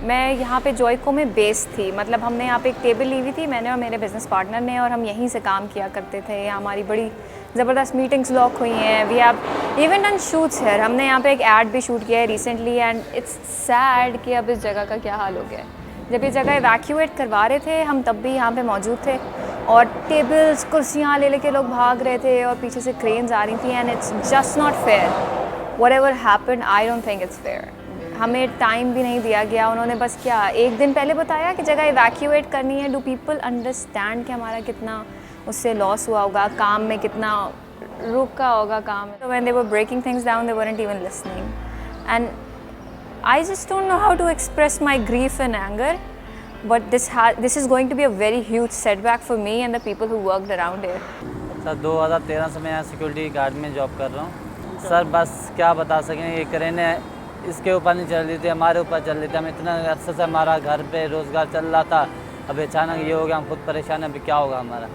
मैं यहाँ पे जॉइको में बेस थी, मतलब हमने यहाँ पे एक टेबल ली हुई थी, मैंने और मेरे बिज़नेस पार्टनर ने, और हम यहीं से काम किया करते थे। हमारी बड़ी ज़बरदस्त मीटिंग्स लॉक हुई हैं। We have even done shoots है। हमने यहाँ पे एक ऐड भी शूट किया है रिसेंटली, एंड इट्स सैड कि अब इस जगह का क्या हाल हो गया है। जब ये जगह इवैक्यूएट करवा रहे थे हम, तब भी यहाँ पे मौजूद थे, और टेबल्स कुर्सियाँ ले लेके लोग भाग रहे थे और पीछे से क्रेन्स आ रही थी, and it's just not fair. Whatever happened, I don't think it's fair. हमें टाइम भी नहीं दिया गया। उन्होंने बस क्या एक दिन पहले बताया कि जगह इवैक्यूएट करनी है। डू पीपल अंडरस्टैंड कि हमारा कितना उससे लॉस हुआ होगा, काम में कितना रुका होगा काम। So when they were breaking things down, they weren't even listening. And I just don't know how to express my grief and anger. But this is going to be a very huge setback for me and the people who worked around here. Sir 2013 से मैं यहाँ security guard में job कर रहा हूँ। Sir बस क्या बता सकें, ये क्रेनें इसके ऊपर नहीं चल रही थी, हमारे ऊपर चल रही थी। हम इतना अरसे से हमारा घर पे रोज़गार चल रहा था, अब अचानक ये हो गया, हम खुद परेशान हैं, अभी क्या होगा हमारा।